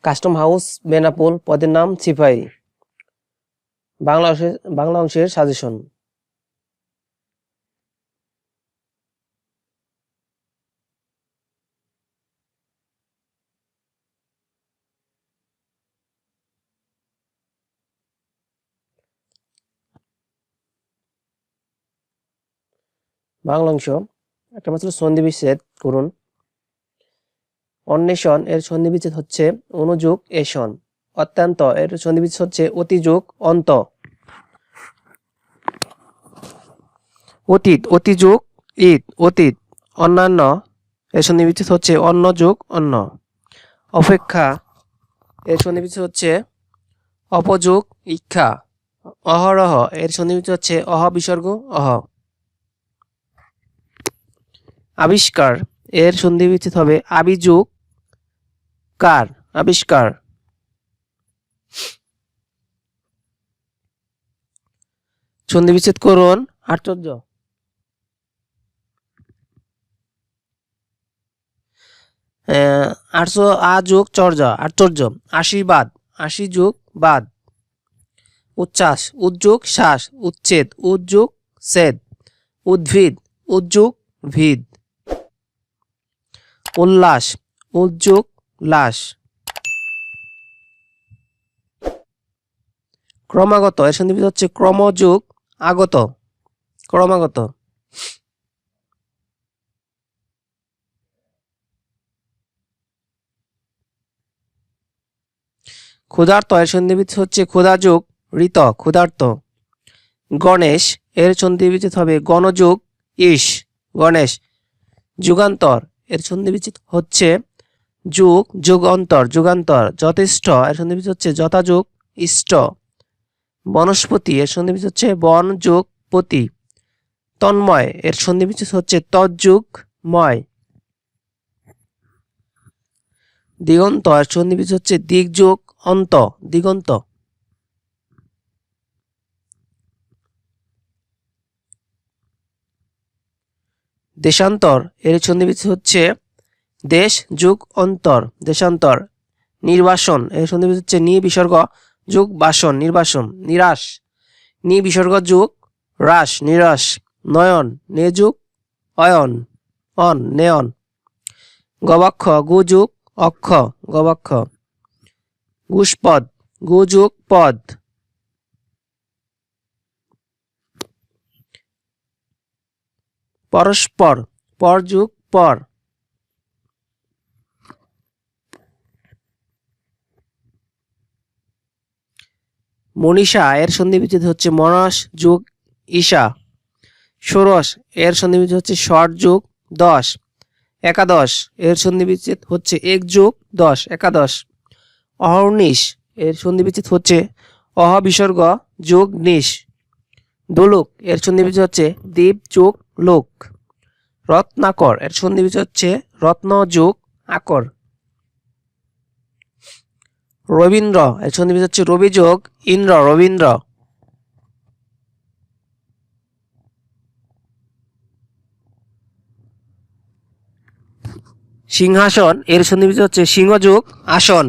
Custom house Benapole পদের নাম সিপাহী। বাংলা অংশের সাজেশন। বাংলা অংশ একটা মাত্র সন্ধি বিচ্ছেদ করুন। অন্বেষণ এর সন্ধি বিচ্ছেদ হচ্ছে অনুযোগ এষণ। অত্যন্ত এর সন্ধি বিচ্ছেদ হচ্ছে অতিযোগ অন্ত। অতীত অতিযোগ ঈদ অতীত। অন্যান্য এর সন্ধি বিচ্ছেদ হচ্ছে অন্য যোগ অন্য। অপেক্ষা এর সন্ধি বিচ্ছেদ হচ্ছে অপযোগ ইক্ষা। অহরহ এর সন্ধি বিচ্ছেদ হচ্ছে অহ বিসর্গ অহ। আবিষ্কার এর সন্ধি বিচ্ছেদ হবে আবিযোগ কার আবিষ্কার। সন্ধি বিচ্ছেদ করুন। আশ্চর্য আযোগ চর্য আশ্চর্য। আশীর্বাদ আশি যোগ বাদ। উচ্ছ্বাস উদ্যোগ শ্বাস। উচ্ছেদ উদ্যোগ ছেদ। উদ্ভিদ উদ্যোগ ভিদ। উল্লাস উদ্যোগ লাস। ক্রমাগত এর সন্ধি বিচ্ছেদ হচ্ছে ক্রমযোগ আগত ক্রমাগত। ক্ষুধার্ত এর সন্ধি বিচ্ছেদ হচ্ছে ক্ষুধাযোগ ঋত ক্ষুধার্ত। গণেশ এর সন্ধি বিচ্ছেদ হবে গণযোগ ঈশ গণেশ। যুগান্তর এর সন্ধি বিচ্ছেদ হচ্ছে যুগ যুগান্তর যুগান্তর। যথেষ্ট এর সন্ধি বিচ্ছেদ হচ্ছে যথাযোগ ইষ্ট। বনস্পতি এর সন্ধি বিচ্ছেদ হচ্ছে বন যোগ পতি। তন্ময় এর সন্ধি বিচ্ছেদ হচ্ছে তৎযোগ ময়। দিগন্ত এর সন্ধি বিচ্ছেদ হচ্ছে দিক যোগ অন্ত দিগন্ত। দেশান্তর এর সন্ধি বিচ্ছেদ হচ্ছে দেশ যোগ অন্তর দেশান্তর। নির্বাসন এর সন্ধি বিচ্ছেদ হচ্ছে নি বিসর্গ যোগ বাসন নির্বাসন। নিরাশ নি বিসর্গ যোগ হ্রাস নিরাশ। নয়ন নে যোগ অয়ন অন নেয়ন। গবাক্ষ গু যোগ অক্ষ গবাক্ষ। গুষ্পদ গু যোগ পদ। পরস্পর পর যোগ পর। মনীষা এর সন্ধি বিচ্ছেদ হচ্ছে মনস যোগ ঈশা। ষোড়শ এর সন্ধি বিচ্ছেদ হচ্ছে ষট যোগ দশ একাদশ। এর সন্ধি বিচ্ছেদ হচ্ছে এক যোগ দশ একাদশ। অহর্নিশ এর সন্ধি বিচ্ছেদ হচ্ছে অহ বিসর্গ যোগ নিশ। দোলক এর সন্ধি বিচ্ছেদ হচ্ছে দীপ যোগ লোক। রত্নাকর এর সন্ধি বিচ্ছেদ হচ্ছে রত্ন যোগ আকর। রবীন্দ্র এর সন্ধি বিচ্ছেদ হচ্ছে রবি যোগ ইন্দ্র রবীন্দ্র। সিংহাসন এর সন্ধি বিচ্ছেদ হচ্ছে সিংহ যোগ আসন।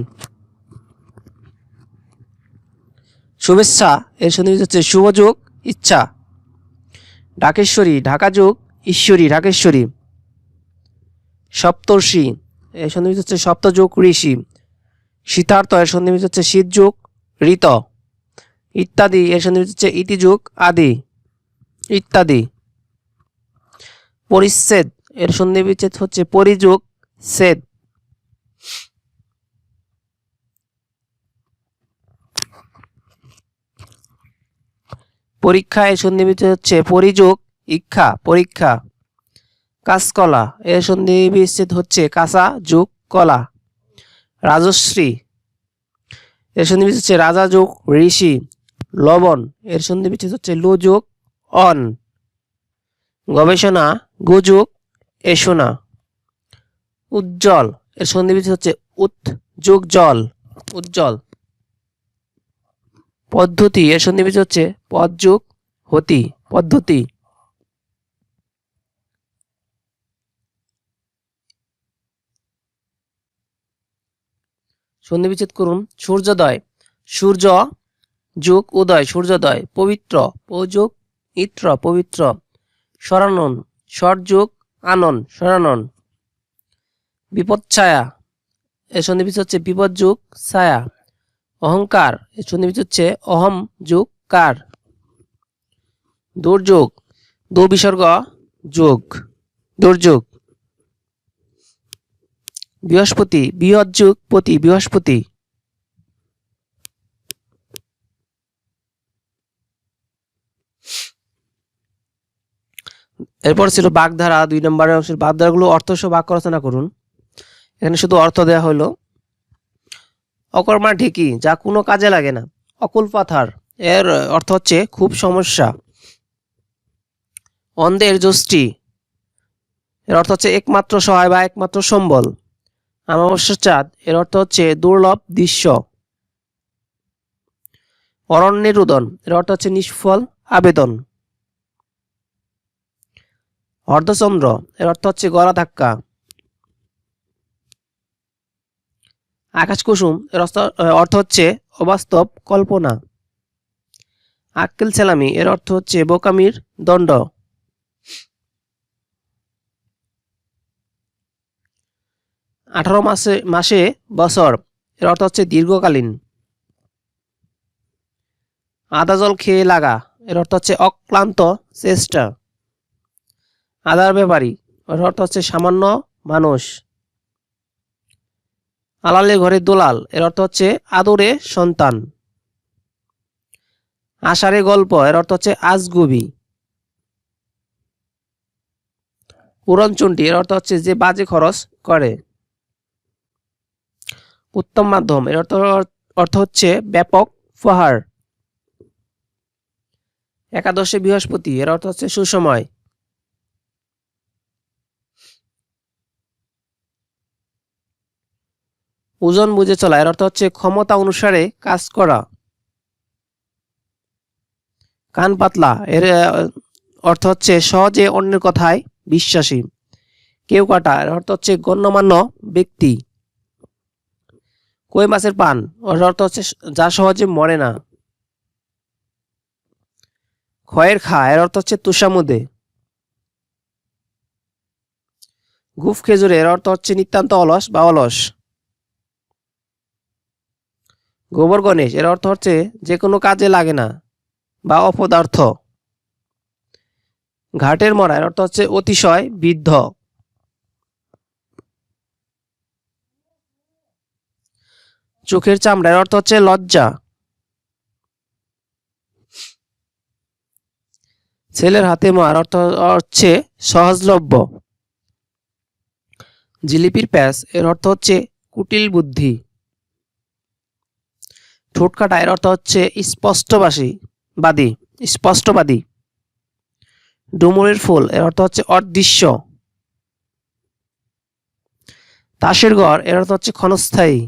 শুভেচ্ছা এর সন্ধি বিচ্ছেদ হচ্ছে শুভ যোগ ইচ্ছা। ঢাকেশ্বরী ঢাকা যোগ ঈশ্বরী ঢাকেশ্বরী। সপ্তর্ষি এর সন্ধি বিচ্ছেদ হচ্ছে সপ্ত যোগ ঋষি। শীতার্থ এর সন্ধি বিচ্ছেদ হচ্ছে শীত যোগ ঋত। ইত্যাদি এর সন্ধি বিচ্ছেদ হচ্ছে ইতি যোগ আদি ইত্যাদি। পরিচ্ছেদ এর সন্ধি বিচ্ছেদ হচ্ছে পরিযোগ ছেদ। পরীক্ষা এর সন্ধি বিচ্ছেদ হচ্ছে পরিযোগ ইক্ষা পরীক্ষা। কাঁচকলা এর সন্ধি বিচ্ছেদ হচ্ছে কাঁচা যোগ কলা। রাজশ্রী এর সন্ধি বিচ্ছেদ হচ্ছে রাজা যোগ ঋষি। লবণ এর সন্ধি বিচ্ছেদ হচ্ছে লু যোগ অন। গবেষণা গু যোগ এষণা। উজ্জ্বল এর সন্ধি বিচ্ছেদ হচ্ছে উৎ যোগ জল উজ্জ্বল। পদ্ধতি এর সন্ধি বিচ্ছেদ হচ্ছে পদ যোগ হতি পদ্ধতি। সন্ধিবিচ্ছেদ করুন। সূর্যোদয়, সূর্য যোগ উদয়, সূর্যোদয়। পবিত্র, যোগ ইত্র, পবিত্র। সরানন, স্বর যোগ আনন, সরানন। বিপদছায়া, এর সন্ধিবিচ্ছেদ হচ্ছে বিপদ যোগ ছায়া। অহংকার, এর সন্ধিবিচ্ছেদ হচ্ছে অহম যোগ কার। দুর্যোগ, দো বিসর্গ যোগ, দুর্যোগ। বৃহস্পতি, বৃহৎ যোগ পতি, বৃহস্পতি। এরপর ছিল বাগধারা, 2 নম্বরের অংশের বাগধারাগুলো অর্থসহ বাক্য রচনা করুন। এখানে শুধু অর্থ দেওয়া হলো। অকর্মা ঢেকি, যা কোনো কাজে লাগে না। অকুল পাথার, এর অর্থ হচ্ছে খুব সমস্যা। অন্ধের যষ্টি, এর অর্থ হচ্ছে একমাত্র সহায় বা একমাত্র সম্বল। অমাবস্যার চাঁদ, এর অর্থ হচ্ছে দুর্লভ দৃশ্য। অরণ্যের রুদন, এর অর্থ হচ্ছে নিষ্ফল আবেদন। অর্ধচন্দ্র, এর অর্থ হচ্ছে গলা ধাক্কা। আকাশ কুসুম, এর অর্থ হচ্ছে অবাস্তব কল্পনা। আক্কেল সেলামি, এর অর্থ হচ্ছে বোকামির দণ্ড। 18 মাসে বছর, এর অর্থ হচ্ছে দীর্ঘকালীন। আদা জল খেয়ে লাগা, এর অর্থ হচ্ছে অক্লান্ত চেষ্টা। আদার ব্যাপারী, এর অর্থ হচ্ছে সামান্য মানুষ। আলালে ঘরে দোলাল, এর অর্থ হচ্ছে আদরে সন্তান। আষাঢ়ে গল্প, এর অর্থ হচ্ছে আজগুবি। উড়নচণ্ডী, এর অর্থ হচ্ছে যে বাজে খরচ করে। উত্তম মাধ্যম, এর অর্থ হচ্ছে ব্যাপক উপহার। একাদশে বৃহস্পতি, এর অর্থ হচ্ছে সুসময়। ওজন বুঝে চলা, এর অর্থ হচ্ছে ক্ষমতা অনুসারে কাজ করা। কান পাতলা, এর অর্থ হচ্ছে সহজে অন্যের কথায় বিশ্বাসী। কেউ কাটা, এর অর্থ হচ্ছে গণ্যমান্য ব্যক্তি। কই মাছের পান, এর অর্থ হচ্ছে যা সহজে মরে না। খয়ের খা, এর অর্থ হচ্ছে তুষামুদে। গুফ খেজুরে, এর অর্থ হচ্ছে নিতান্ত অলস বা অলস। গোবর গণেশ, এর অর্থ হচ্ছে যে কোনো কাজে লাগে না বা অপদার্থ। ঘাটের মরা, এর অর্থ হচ্ছে অতিশয় বৃদ্ধ। চোখের চামড়া, এর অর্থ হচ্ছে লজ্জা। ছেলের হাতে মার, অর্থ হচ্ছে সহজলভ্য। জিলিপির প্যাঁচ, এর অর্থ হচ্ছে কুটিল বুদ্ধি। ঠোঁট কাটা, এর অর্থ হচ্ছে স্পষ্টবাদী। ডুমুরের ফুল, এর অর্থ হচ্ছে অদৃশ্য। তাসের ঘর, এর অর্থ হচ্ছে ক্ষণস্থায়ী।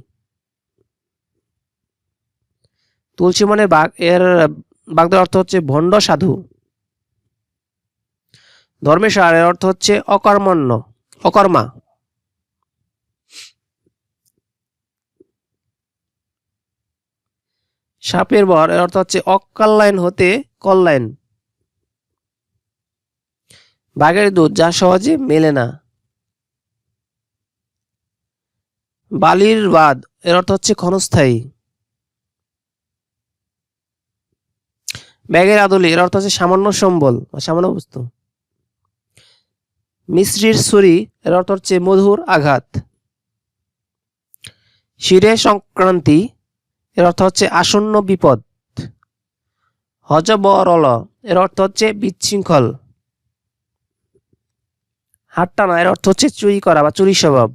তুলসী মনের বাঘ, এর বাগদার অর্থ হচ্ছে ভণ্ড সাধু। ধর্মেশার, এর অর্থ হচ্ছে অকর্মা। সাপের বর, এর অর্থ হচ্ছে অকল্যাণ হতে কল্যাণ। বাঘের দুধ, যা সহজে মেলে না। বালির বাদ, এর অর্থ হচ্ছে ক্ষণস্থায়ী। ব্যাগের আদলি, এর অর্থ হচ্ছে সামান্য সম্বল বা সামান্য বস্তু। মিশ্রির ছুরি, এর অর্থ হচ্ছে মধুর আঘাত। শিরে সংক্রান্তি, এর অর্থ হচ্ছে আসন্ন বিপদ। হজবরল, এর অর্থ হচ্ছে বিশৃঙ্খল। হাত টানা, এর অর্থ হচ্ছে চুরি করা বা চুরি স্বভাব।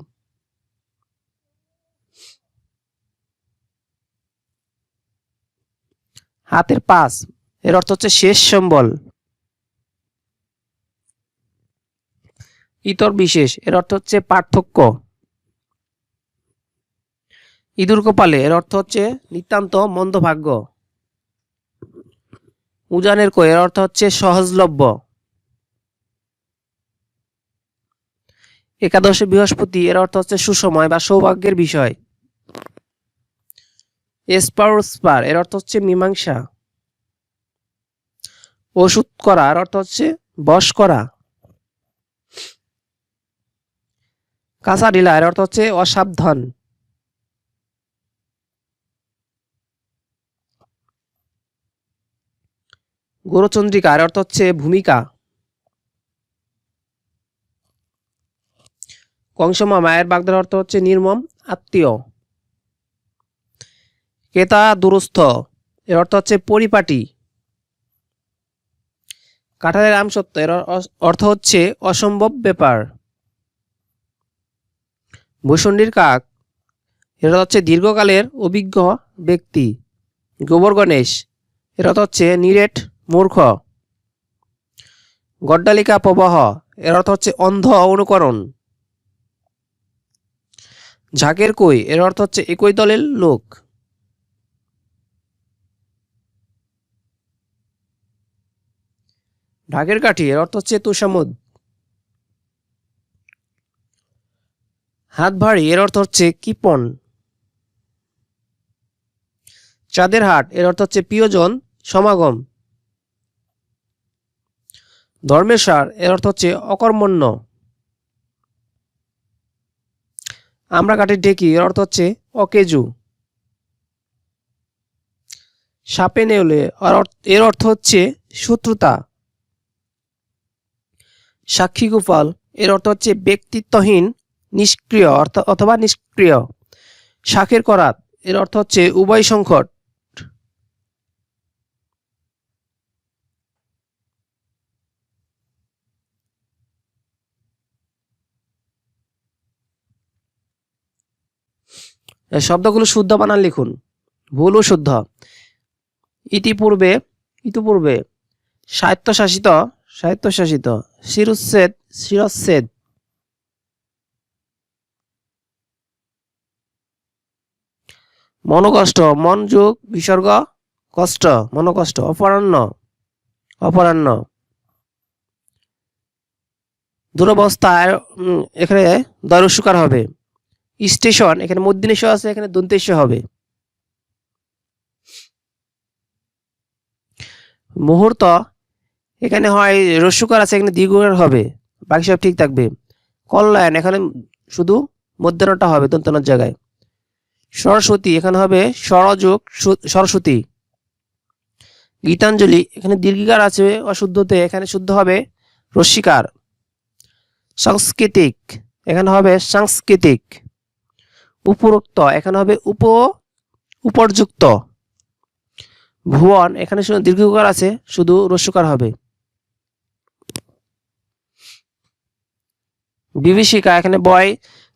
হাতের পাস, এর অর্থ হচ্ছে শেষ সম্বল। ইতর বিশেষ, এর অর্থ হচ্ছে পার্থক্য। ইঁদুর কপালে, এর অর্থ হচ্ছে নিতান্ত মন্দভাগ্য। উজানের কই, এর অর্থ হচ্ছে সহজলভ্য। একাদশে বৃহস্পতি, এর অর্থ হচ্ছে সুসময় বা সৌভাগ্যের বিষয়। স্পার এর অর্থ হচ্ছে মীমাংসা। ওষুধ করা এর অর্থ হচ্ছে বশ করা। কাঁচা ঢিলা এর অর্থ হচ্ছে অসাবধান। গৌরচন্দ্রিকা এর অর্থ হচ্ছে ভূমিকা। কংসমা এর বাগধারা অর্থ হচ্ছে নির্মম আত্মীয়। কেতা দুরস্থ এর অর্থ হচ্ছে পরিপাটি। কাঁঠালের আমসত্ব এর অর্থ হচ্ছে অসম্ভব ব্যাপার। ভূষণ্ডির কাক এর হচ্ছে দীর্ঘকালের অভিজ্ঞ ব্যক্তি। গোবর গণেশ এর অর্থ হচ্ছে নিরেট মূর্খ। গড্ডালিকা প্রবাহ এর অর্থ হচ্ছে অন্ধ অনুকরণ। ঝাঁকের কই এর অর্থ হচ্ছে একই দলের লোক। ঢাকের কাঠি এর অর্থ হচ্ছে তুষামুদ। হাত ভারী এর অর্থ হচ্ছে কৃপণ। চাঁদের হাট এর অর্থ হচ্ছে প্রিয়জন সমাগম। ধর্মের সার এর অর্থ হচ্ছে অকর্মণ্য। আমরা কাঠের ঢেকি এর অর্থ হচ্ছে অকেজু। সাপে নেউলে এর অর্থ হচ্ছে শত্রুতা। সাক্ষী গোপাল এর অর্থ হচ্ছে ব্যক্তিত্বহীন নিষ্ক্রিয় অথবা নিষ্ক্রিয়। শাকের করাত এর অর্থ হচ্ছে উভয় সংকট। শব্দগুলো শুদ্ধ বানান লিখুন। ভুল ও শুদ্ধ। ইতিপূর্বে ইতিপূর্বে। স্বায়ত্তশাসিত স্বায়ত্তশাসিত। শিরচ্ছেদ শিরচ্ছেদ। মনোকষ্ট মন যোগ বিসর্গ কষ্ট মনোকষ্ট। অপরাহ্ন অপরাহ্ন। দুরবস্থায় এখানে দয়রস্যকার হবে। স্টেশন এখানে মূর্ধন্য আছে, এখানে দন্তেশ্ব হবে। মুহূর্ত এখানে হয় রস্যকার আছে, এখানে দীর্ঘকার হবে, বাকি সব ঠিক থাকবে। কল্যাণ এখানে শুধু মধ্যাহ্নটা হবে দন্তনার জায়গায়। সরস্বতী এখানে হবে স্বরযোগ সরস্বতী। গীতাঞ্জলি এখানে দীর্ঘিকার আছে অশুদ্ধতে, এখানে শুদ্ধ হবে রস্যিকার। সাংস্কৃতিক এখানে হবে সাংস্কৃতিক। উপরোক্ত এখানে হবে উপর্যুক্ত। ভুবন এখানে শুধু দীর্ঘকার আছে, শুধু রস্যকার হবে। বিভীষিকা এখানে বয়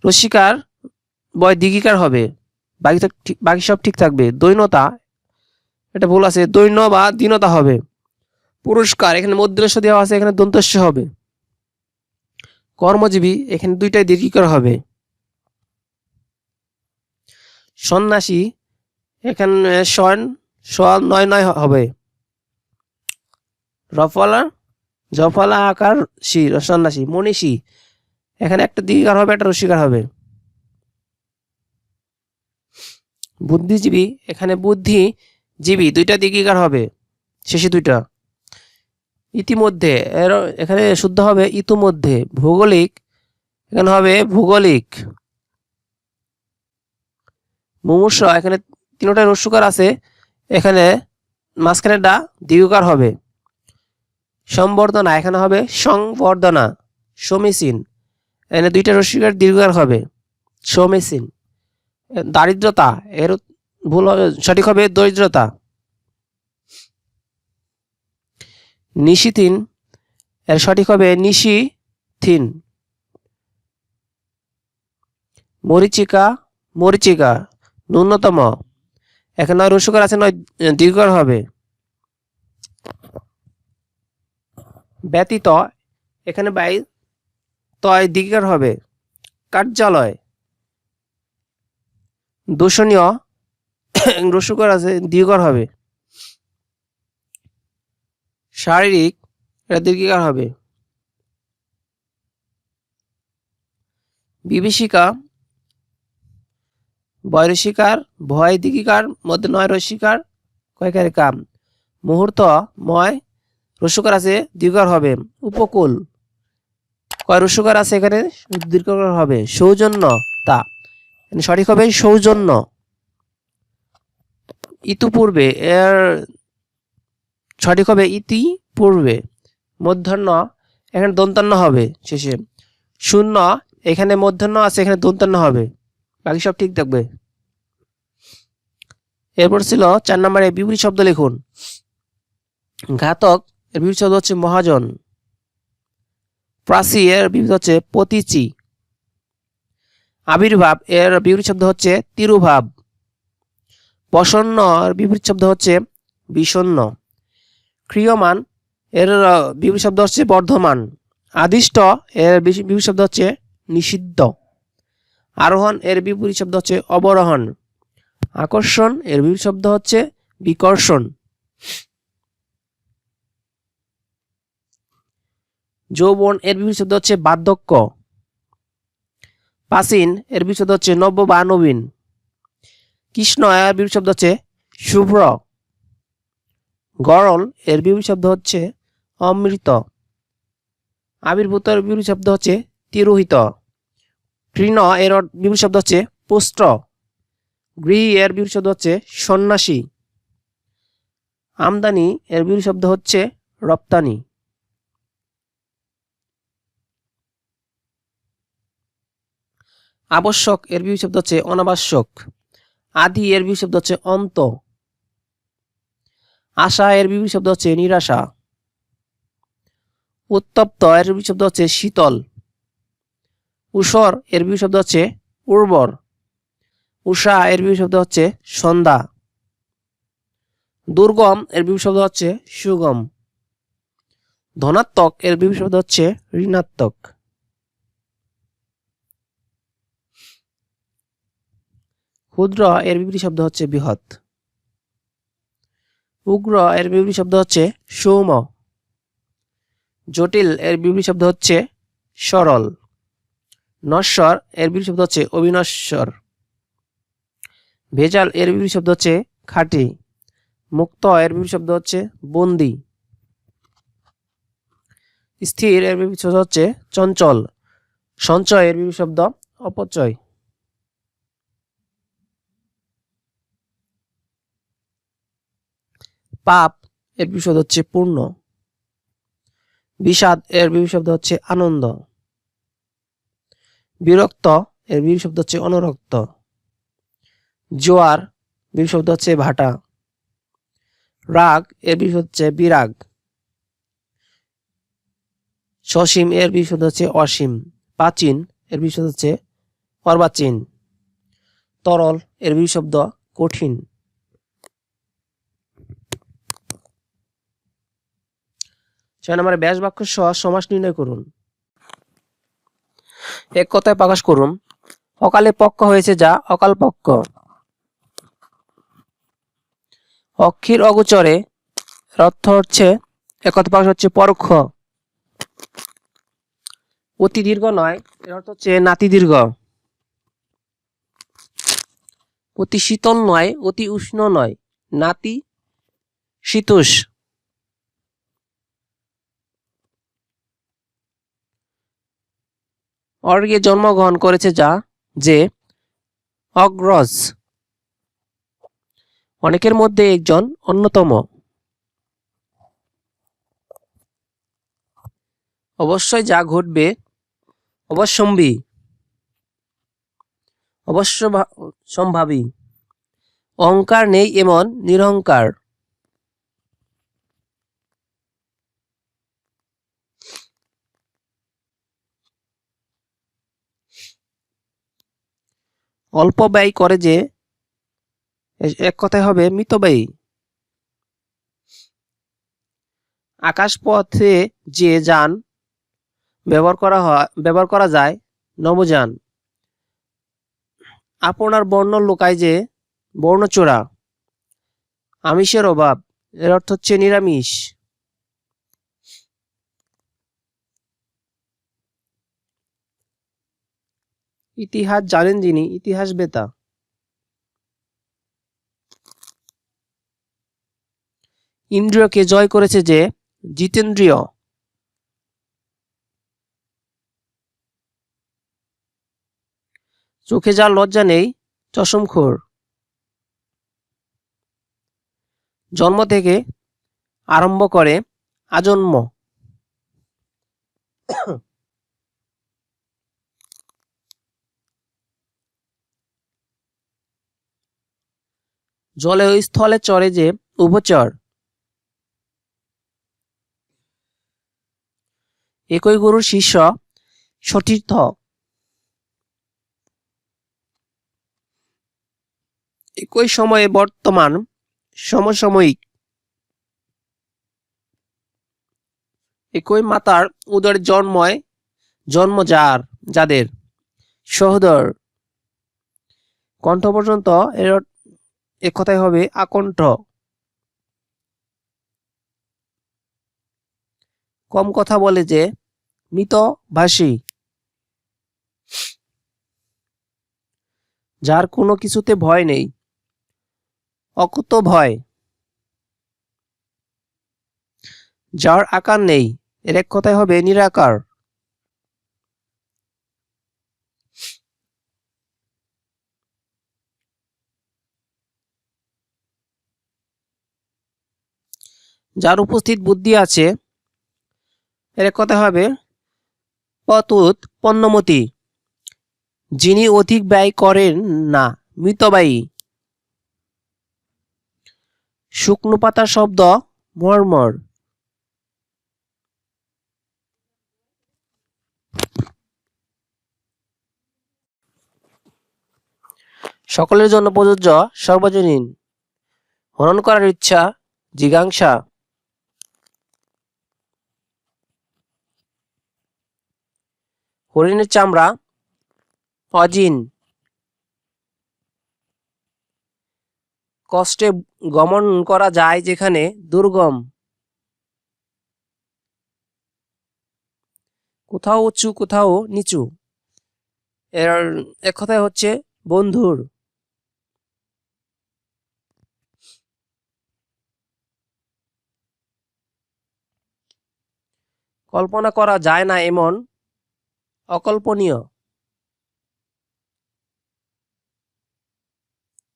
রস্যিকার, বয় দীর্ঘিকার হবে, বাকি সব ঠিক থাকবে। দৈন্যতা এটা ভুল আছে, দৈন্য বা দীনতা হবে। পুরস্কার এখানে মধ্যস্ব দেওয়া আছে, এখানে দন্তস্ব হবে। কর্মজীবী এখানে দুইটাই দীর্ঘিকার হবে। সন্ন্যাসী এখানে নয় নয় হবে। রফলা জফলা আকার সন্ন্যাসী। মনীষী এখানে একটা দীর্ঘিকার হবে, একটা রস্যিকার হবে। বুদ্ধিজীবী এখানে বুদ্ধিজীবী দুইটা দীর্ঘিকার হবে, শেষে দুইটা। ইতিমধ্যে এখানে শুদ্ধ হবে ইতিমধ্যে। ভৌগোলিক এখানে হবে ভৌগোলিক। মুমূর্ষ এখানে তিনটা রস্যকার আছে, এখানে মাঝখানেটা দীর্ঘকার হবে। সম্বর্ধনা এখানে হবে সংবর্ধনা। সমীচীন এখানে দুইটা রস্যকার দীর্ঘকার হবে, সমীচীন। দারিদ্রতা এর ভুল হবে, সঠিক হবে দরিদ্রতা। নিশিথিন এর সঠিক হবে নিশিথিন। মরিচিকা মরিচিকা ন্যূনতম এখানে নয় রস্যকার আছে, নয় দীর্ঘকার হবে। ব্যতীত এখানে তয় দীর্ঘকার হবে। কার্যালয় দূষণীয় রস্যকার আছে, দীর্ঘকার হবে। শারীরিক এটা দীর্ঘকার হবে। বিভীষিকা বয় রসিকার ভয় দিকিকার মধ্যে নয় রসিকার কয়কারে কাম। মুহূর্ত ময় রসুকার আছে দীর্ঘকার হবে। উপকূল কয় রসুকার আছে এখানে দীর্ঘকার হবে। সৌজন্য তা সঠিক হবে সৌজন্য। ইতিপূর্বে এর সঠিক হবে ইতি পূর্বে। মধ্যাহ্ন এখানে দন্তান্ন হবে শেষে। শূন্য এখানে মধ্যাহ্ন আছে এখানে দন্তান্ন হবে। বাকি সব ঠিক থাকবে। এরপর ছিল 4 নম্বরে বিপরীত শব্দ লিখুন। ঘাতক এর বিপরীত শব্দ হচ্ছে মহাজন। প্রাচী এর বিপরীত হচ্ছে পতিচি। আবির্ভাব এর বিপরীত শব্দ হচ্ছে তিরুভাব। প্রসন্ন এর বিপরীত শব্দ হচ্ছে বিষণ্ণ। ক্রিয়মান এর বিপরীত শব্দ হচ্ছে বর্ধমান। আদিষ্ট এর বিপরীত শব্দ হচ্ছে নিষিদ্ধ। আরোহণ এর বিপরীত শব্দ হচ্ছে অবরোহণ। আকর্ষণ এর বিপরীত শব্দ হচ্ছে বিকর্ষণ। যৌবন এর বিপরীত শব্দ হচ্ছে বার্ধক্য। প্রাচীন এর বিপরীত শব্দ হচ্ছে নব্য বা নবীন। কৃষ্ণ এর বিপরীত শব্দ হচ্ছে শুভ্র। গরল এর বিপরীত শব্দ হচ্ছে অমৃত। আবির্ভূত এর বিপরীত শব্দ হচ্ছে তিরোহিত। তৃণ এর বিপরীত শব্দ হচ্ছে পুষ্ট। গৃহী এর বিপরীত শব্দ হচ্ছে সন্ন্যাসী। আমদানি এর বিপরীত শব্দ হচ্ছে রপ্তানি। আবশ্যক এর বিপরীত শব্দ হচ্ছে অনাবশ্যক। আদি এর বিপরীত শব্দ হচ্ছে অন্ত। আশা এর বিপরীত শব্দ হচ্ছে নিরাশা। উত্তপ্ত এর বিপরীত শব্দ হচ্ছে শীতল। ঊষর এর বিপরীত শব্দ হচ্ছে উর্বর। উষা এর বিপরীত শব্দ হচ্ছে সন্ধ্যা। দুর্গম এর বিপরীত শব্দ হচ্ছে সুগম। ধনাত্মক এর বিপরীত শব্দ হচ্ছে ঋণাত্মক। ক্ষুদ্র এর বিপরীত শব্দ হচ্ছে বৃহৎ। উগ্র এর বিপরীত শব্দ হচ্ছে সৌম্য। জটিল এর বিপরীত শব্দ হচ্ছে সরল। নশ্বর এর বিপরীত শব্দ হচ্ছে অবিনশ্বর। ভেজাল এর বিপরীত শব্দ হচ্ছে খাঁটি। মুক্ত এর বিপরীত শব্দ হচ্ছে বন্দি। স্থির এর বিপরীত শব্দ হচ্ছে চঞ্চল। সঞ্চয় এর বিপরীত শব্দ অপচয়। পাপ এর বিপরীত শব্দ হচ্ছে পূর্ণ। বিষাদ এর বিপরীত শব্দ হচ্ছে আনন্দ। বিরক্ত এর বিপরীত শব্দ হচ্ছে অনুরক্ত। জোয়ার বিপরীত শব্দ হচ্ছে ভাটা। রাগ এর বিপরীত হচ্ছে বিরাগ। সসীম এর বিপরীত শব্দ হচ্ছে অসীম। প্রাচীন এর বিপরীত শব্দ হচ্ছে অর্বাচীন। তরল এর বিপরীত শব্দ কঠিন। 6 নম্বরে ব্যাস বাক্য সহ সমাস নির্ণয় করুন। এক কথায় প্রকাশ করুন। অকালে পক্ষ হয়েছে যা অকাল পক্ষ। অক্ষীর অগোচরে এর অর্থ হচ্ছে এক কথায় প্রকাশ হচ্ছে পরোক্ষ। অতি দীর্ঘ নয় এর অর্থ হচ্ছে নাতি দীর্ঘ। অতি শীতল নয় অতি উষ্ণ নয় নাতি শীতোষ। অর্গে জন্মগ্রহণ করেছে যা যে অগ্রজ। অনেকের মধ্যে একজন অন্যতম। অবশ্যই যা ঘটবে অবশ্যম্বী অবশ্য সম্ভাবী। অহংকার নেই এমন নিরহংকার। অল্প ব্যয় করে যে এক কথায় হবে মিতব্যয়ী। আকাশপথে যে যান ব্যবহার করা যায় নবযান। আপনার বর্ণ লোকায় যে বর্ণচোরা। আমিষের অভাব এর অর্থ হচ্ছে নিরামিষ। ইতিহাস জানেন যিনি ইতিহাস বেতা। ইন্দ্রিয়কে জয় করেছে যে জিতেন্দ্রিয়। চোখে যার লজ্জা নেই চশমখোর। জন্ম থেকে আরম্ভ করে আজন্ম। জলে ও স্থলে চরে যে উভচর। একই গুরুর শিষ্য সতীর্থ। একই সময়ে বর্তমান সমসাময়িক। একই মাতার উদরে জন্ম যাদের সহোদর। কণ্ঠ পর্যন্ত এক কথাই হবে আকণ্ঠ। কম কথা বলে যে মিতভাষী। যার কোনো কিছুতে ভয় নেই অকুত ভয়। যার আকার নেই এর এক কথাই হবে নিরাকার। যার উপস্থিত বুদ্ধি আছে এর এক কথা হবে পতুৎ পণ্যমতি। যিনি অধিক ব্যয় করেন না মিতব্যয়ী। শুকনো পাতার শব্দ মর্মর। সকলের জন্য প্রযোজ্য সর্বজনীন। হরণ করার ইচ্ছা জিজ্ঞাসা। হরিণের চামড়া অজিন। কষ্টে গমন করা যায় যেখানে দুর্গম। কোথাও উঁচু কোথাও নিচু। এর এক কথায় হচ্ছে বন্ধুর। কল্পনা করা যায় না এমন অকল্পনীয়।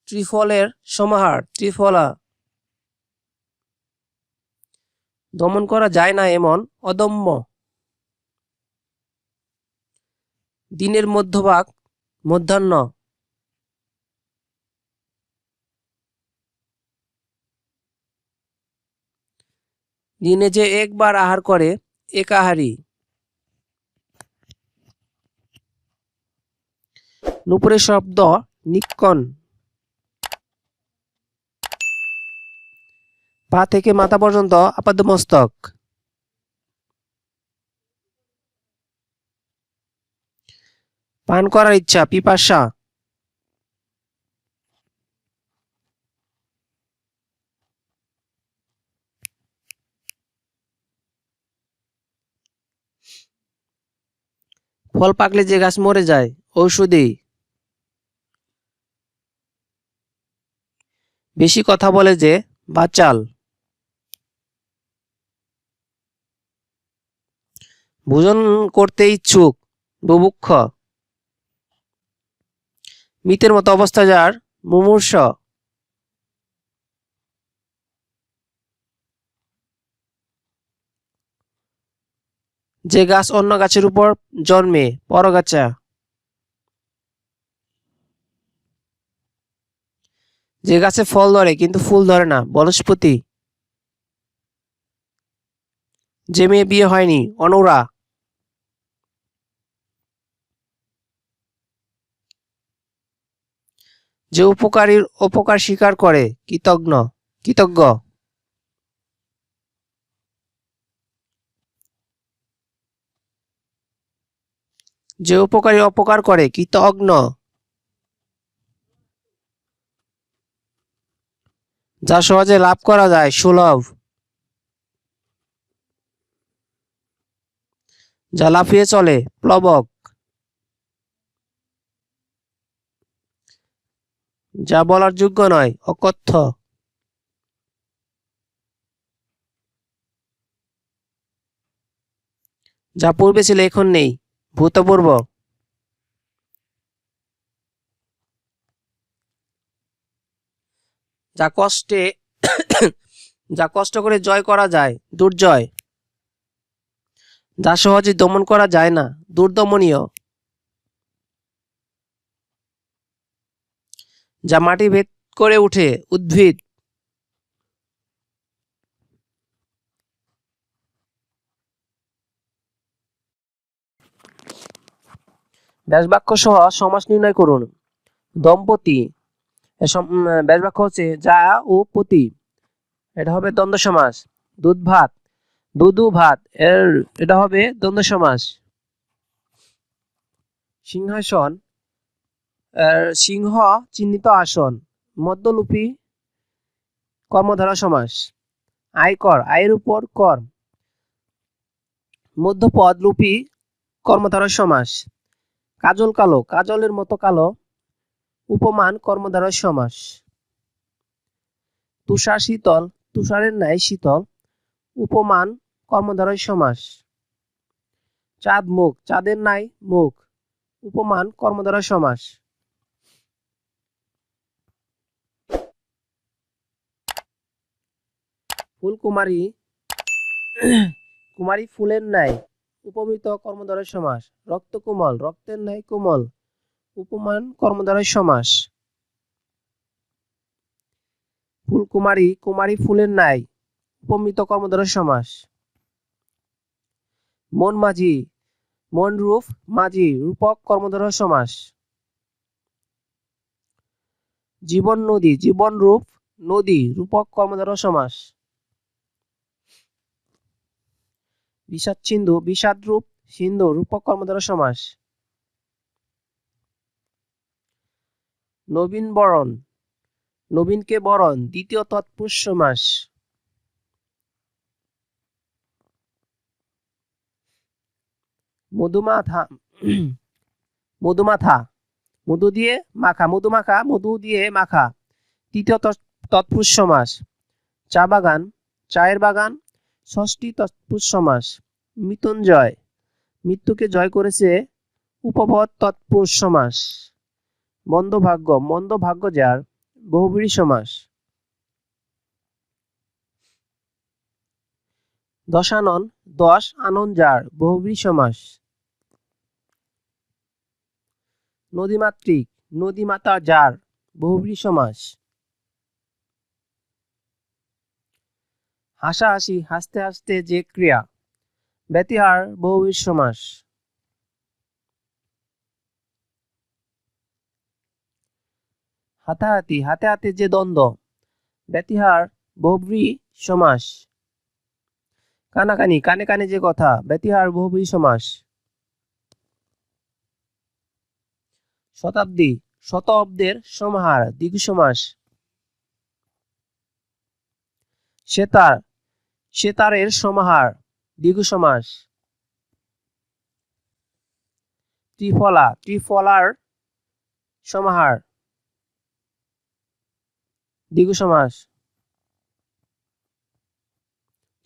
ত্রিফলের সমাহার ত্রিফলা। দমন করা যায় না এমন অদম্য। দিনের মধ্যভাগ মধ্যাহ্ন। দিনে যে একবার আহার করে একাহারী। নুপুরের শব্দ নিক্কণ। পা থেকে মাথা পর্যন্ত আপাদমস্তক। পান করার ইচ্ছা পিপাসা। ফল পাকলে যে গাছ মরে যায় ঔষধি। বেশি কথা বলে যে বাচাল। ভোজন করতে ইচ্ছুক বুভুক্ষ। মৃতের মতো অবস্থা যার মুমূর্ষ। যে গাছ অন্য গাছের উপর জন্মে পরগাছা। যে গাছে ফল ধরে কিন্তু ফুল ধরে না বনস্পতি। যে মেয়ে বিয়ে হয়নি অনুরা। যে উপকারীর উপকার স্বীকার করে কৃতজ্ঞ। যে উপকারী অপকার করে কৃতজ্ঞ। যা সহজে লাভ করা যায় সুলভ। যা লাফিয়ে চলে প্লবক। যা বলার যোগ্য নয় অকথ্য। যা পূর্বে ছিল এখন নেই, ভূতপূর্ব। যা কষ্টে যা কষ্ট করে জয় করা যায়, দুর্জয়। যা সহজে দমন করা যায় না, দুর্দমনীয়। যা মাটি ভেদ করে উঠে, উদ্ভিদ। ব্যাসবাক্য সহ সমাস নির্ণয় করুন। দম্পতি, ব্যাসবাক্য হচ্ছে যা ও পতি, এটা হবে দ্বন্দ্ব সমাস। দুধ ভাত, দুধু ভাত, এটা হবে দ্বন্দ্ব সমাস। সিংহাসন, সিংহ চিহ্নিত আসন, মধ্যলোপী কর্মধারয় সমাস। আয়কর, আয়ের উপর কর, মধ্যপদ লোপী কর্মধারয় সমাস। কাজল কালো, কাজলের মতো কালো, উপমান কর্মধারয় সমাস। তুষার শীতল, তুষারের ন্যায় শীতল, উপমান কর্মধারয় সমাস। চাঁদ মুখ, চাঁদের ন্যায় মুখ, উপমান কর্মধারয় সমাস। ফুল কুমারী, কুমারী ফুলের ন্যায়, উপমিত কর্মধারয় সমাস। রক্ত কোমল, রক্তের ন্যায় কোমল, উপমান কর্মধারয় সমাস। ফুল কুমারী, কুমারী ফুলের ন্যায়, উপমিত কর্মধারয় সমাস। মন মাঝি, মন রূপ মাঝি, রূপক কর্মধারয় সমাস। জীবন নদী, জীবন রূপ নদী, রূপক কর্মধারয় সমাস। বিষাদ সিন্ধু, বিষাদ রূপ সিন্ধু, রূপক কর্মধারয় সমাস। নবীন বরণ, নবীনকে বরণ, দ্বিতীয় তৎপুরুষ সমাস। মধুমাথা, মধুমাথা, মধু দিয়ে মাখা, মধুমাখা, মধু দিয়ে মাখা, তৃতীয় তৎপুরুষ সমাস। চা বাগান, চায়ের বাগান, ষষ্ঠী তৎপুরুষ সমাস। মৃত্যুঞ্জয়, মৃত্যুকে জয় করেছে, উপপদ তৎপুরুষ সমাস। মন্দভাগ্য, মন্দ ভাগ্য যার, বহুব্রীহি সমাস। দশানন, দশ আনন যার, বহুব্রীহি সমাস। নদীমাতৃক, নদীমাতা যার, বহুব্রীহি সমাস। হাসাহাসি, হাসতে হাসতে যে ক্রিয়া, ব্যতিহার, বহুব্রীহি সমাস। হাতাহাতি, হাতে হাতে যে দ্বন্দ্ব, ব্যতিহার, বহুব্রীহি সমাস। কানাকানি, কানে কানে যে কথা, ব্যতিহার, বহুব্রীহি সমাস। শতাব্দী, শত অব্দের সমাহার, দ্বিগু সমাস। সেতার, সেতারের সমাহার, দ্বিগু সমাস। ত্রিফলা, ত্রিফলার সমাহার, দ্বিগু সমাস।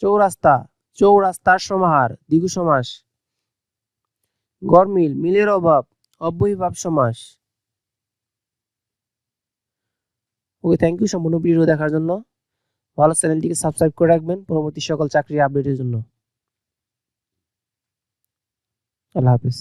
চৌরাস্তা, চৌরাস্তার সমাহার, দ্বিগু সমাস। গরমিল, মিলের অভাব, অব্যয়ীভাব সমাস। ওকে, থ্যাংক ইউ সম্পূর্ণ ভিডিও দেখার জন্য। ভালো, চ্যানেলটিকে সাবস্ক্রাইব করে রাখবেন পরবর্তী সকল চাকরির আপডেটের জন্য। আল্লাহ হাফেজ।